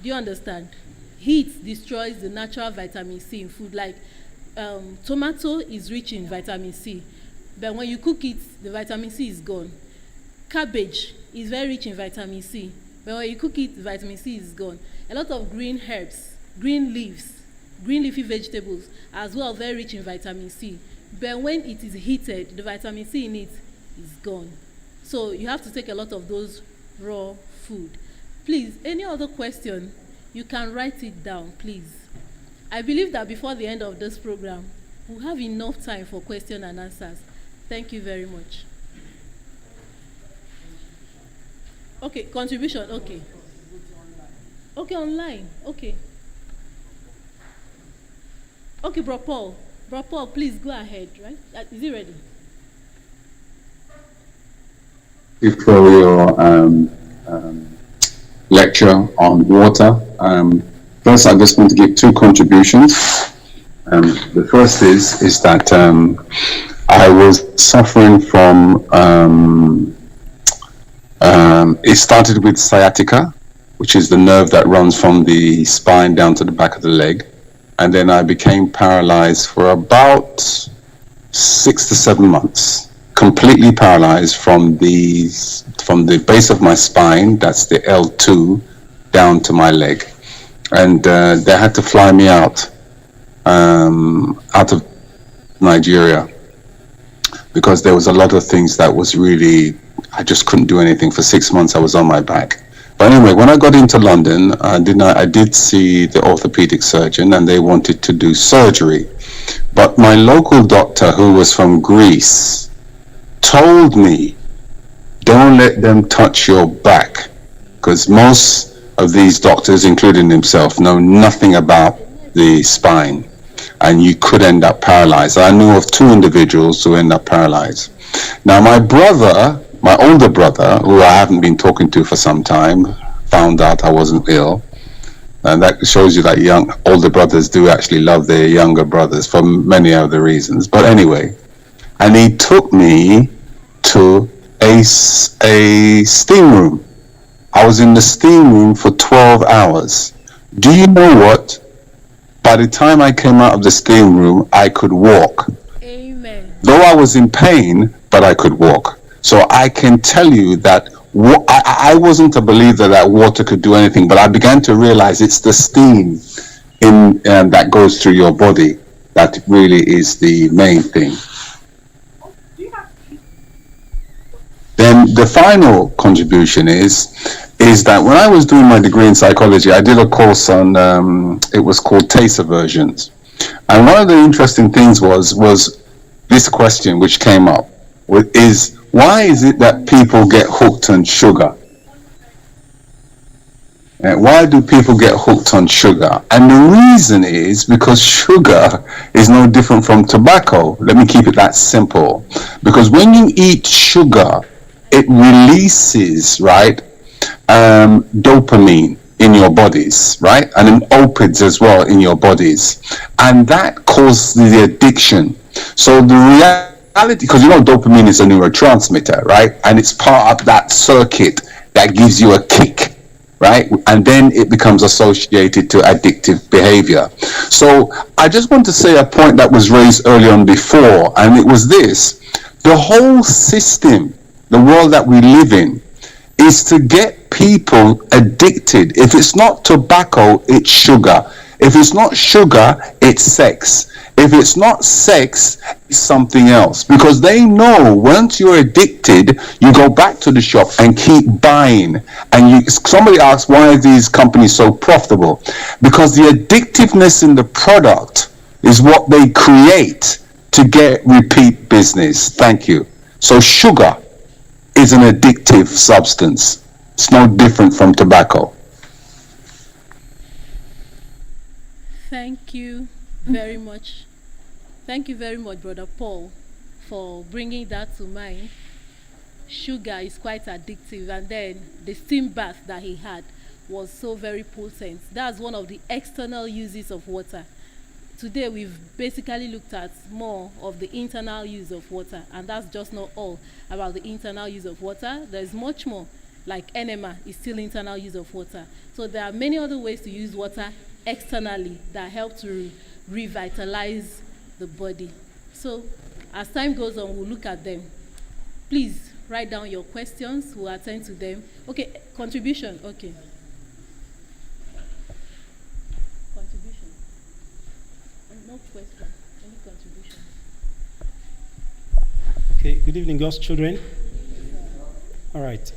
Do you understand? Heat destroys the natural vitamin C in food. Like tomato is rich in vitamin C, but when you cook it, the vitamin C is gone. Cabbage is very rich in vitamin C, but when you cook it, the vitamin C is gone. A lot of green herbs, green leaves, green leafy vegetables as well, very rich in vitamin C, but when it is heated, the vitamin C in it is gone. So you have to take a lot of those raw food. Please, any other question, you can write it down, please. I believe that before the end of this program, we'll have enough time for question and answers. Thank you very much. Okay, contribution, okay. Okay, online, okay. Okay, Bro Paul, please go ahead, right? Is he ready? For your lecture on water. First, I just want to give 2 contributions. The first is that I was suffering from, it started with sciatica, which is the nerve that runs from the spine down to the back of the leg. And then I became paralyzed for about 6 to 7 months. Completely paralyzed from the base of my spine, that's the L2, down to my leg. And they had to fly me out of Nigeria. because there was a lot of things that was really, I just couldn't do anything. For 6 months I was on my back. But anyway, when I got into London, I did see the orthopedic surgeon, and they wanted to do surgery. But my local doctor, who was from Greece, told me, don't let them touch your back, because most of these doctors, including himself, know nothing about the spine, and you could end up paralyzed. I knew of 2 individuals who end up paralyzed. Now, my older brother, who I haven't been talking to for some time, found out I wasn't ill. And that shows you that older brothers do actually love their younger brothers for many other reasons. But anyway, and he took me to a steam room. I was in the steam room for 12 hours. Do you know what? By the time I came out of the steam room, I could walk. Amen. Though I was in pain, but I could walk. So I can tell you that I wasn't a believer that water could do anything, but I began to realize it's the steam that goes through your body that really is the main thing. Then the final contribution is that when I was doing my degree in psychology, I did a course on, it was called taste aversions. And one of the interesting things was this question which came up, is why is it that people get hooked on sugar? Why do people get hooked on sugar? And the reason is because sugar is no different from tobacco. Let me keep it that simple. Because when you eat sugar, it releases, right, dopamine in your bodies, right? And then opiates as well in your bodies. And that causes the addiction. So the reality, because dopamine is a neurotransmitter, right? And it's part of that circuit that gives you a kick, right? And then it becomes associated to addictive behavior. So I just want to say a point that was raised early on before, and it was this: the whole system, the world that we live in, is to get people addicted. If it's not tobacco, it's sugar. If it's not sugar, it's sex. If it's not sex, it's something else. Because they know once you're addicted, you go back to the shop and keep buying. And somebody asks, why are these companies so profitable? Because the addictiveness in the product is what they create to get repeat business. Thank you. So sugar is an addictive substance. It's no different from tobacco. Thank you very much. Thank you very much, Brother Paul, for bringing that to mind. Sugar is quite addictive, and then the steam bath that he had was so very potent. That's one of the external uses of water. Today we've basically looked at more of the internal use of water, and that's just not all about the internal use of water. There's much more, like enema is still internal use of water. So there are many other ways to use water externally that help to revitalize the body. So as time goes on, we'll look at them. Please write down your questions, we'll attend to them. Okay, contribution. Okay. Contribution. No question. Any contribution? Okay, good evening, God's children. All right.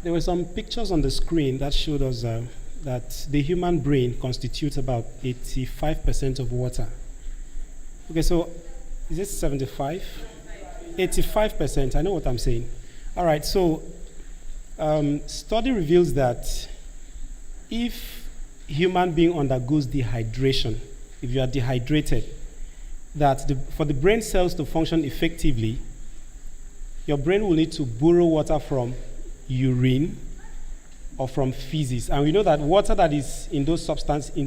There were some pictures on the screen that showed us that the human brain constitutes about 85% of water. Okay, so is it 75? 85%, I know what I'm saying. All right, so study reveals that if human being undergoes dehydration, if you are dehydrated, that for the brain cells to function effectively, your brain will need to borrow water from urine or from feces. And we know that water that is in those substances, in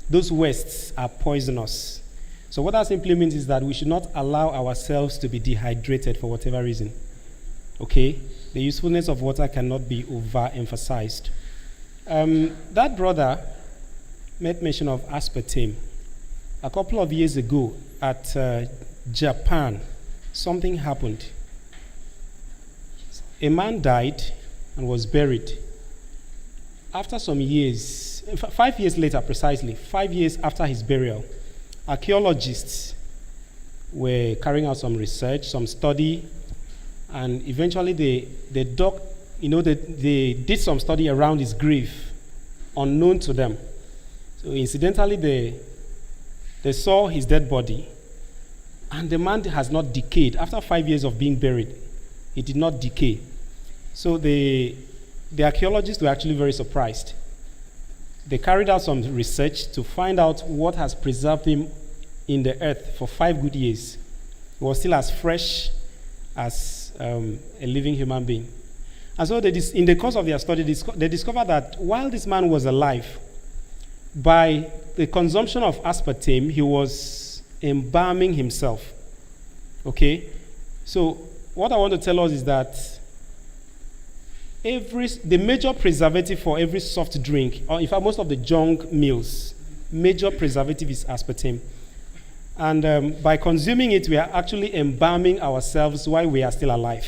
those wastes are poisonous. So what that simply means is that we should not allow ourselves to be dehydrated for whatever reason. Okay? The usefulness of water cannot be overemphasized. That brother made mention of aspartame. A couple of years ago at Japan, something happened. A man died and was buried. After some years, 5 years later precisely, 5 years after his burial, archaeologists were carrying out some research, some study, and eventually they did some study around his grave, unknown to them. So incidentally, they saw his dead body, and the man has not decayed. After 5 years of being buried, he did not decay. So the archaeologists were actually very surprised. They carried out some research to find out what has preserved him in the earth for 5 good years. He was still as fresh as a living human being. And so in the course of their study, they discovered that while this man was alive, by the consumption of aspartame, he was embalming himself. Okay? So what I want to tell us is that the major preservative for every soft drink, or in fact most of the junk meals, major preservative is aspartame. And by consuming it, we are actually embalming ourselves while we are still alive.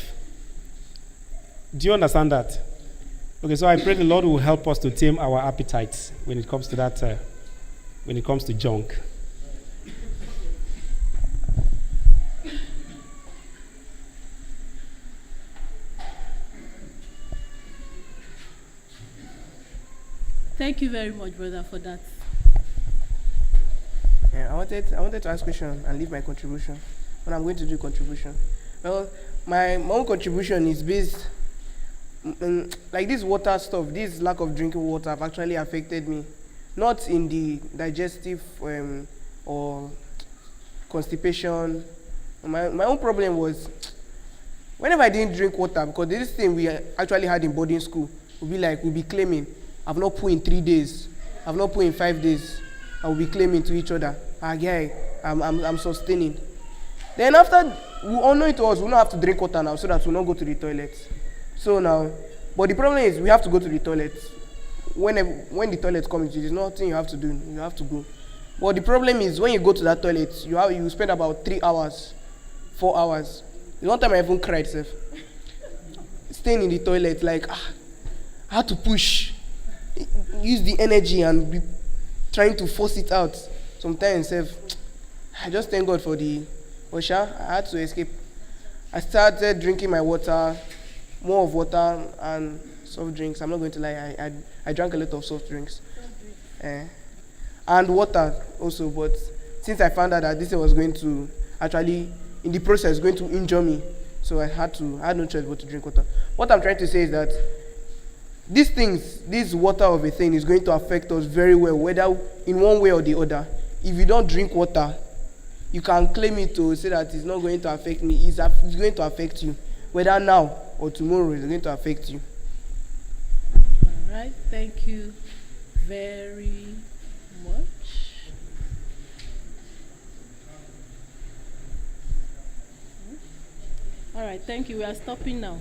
Do you understand that? Okay, so I pray the Lord will help us to tame our appetites when it comes to that, when it comes to junk. Thank you very much, brother, for that. Yeah, I wanted to ask a question and leave my contribution. When I'm going to do contribution. Well, my own contribution is based like this water stuff, this lack of drinking water have actually affected me. Not in the digestive or constipation. My own problem was whenever I didn't drink water, because this thing we actually had in boarding school, we'll be claiming, I've not put in 3 days, I've not put in 5 days. I will be claiming to each other, I'm sustaining. Then after, we all know it was, we don't have to drink water now so that we'll not go to the toilet. So now, but the problem is we have to go to the toilet. When the toilet comes, there's nothing you have to do, you have to go. But the problem is when you go to that toilet, you spend about 3 hours, 4 hours. The one time I even cried, staying in the toilet, like, I had to push, use the energy and be trying to force it out. Sometimes, I just thank God for the Osha. I had to escape. I started drinking my water, more of water and soft drinks. I'm not going to lie, I drank a lot of soft drinks. And water also, but since I found out that this was going to actually, in the process, going to injure me, so I had no choice but to drink water. What I'm trying to say is that this water of a thing is going to affect us very well, whether in one way or the other. If you don't drink water, you can claim it to say that it's not going to affect me. It's going to affect you. Whether now or tomorrow, it's going to affect you. All right, thank you very much. All right, thank you. We are stopping now.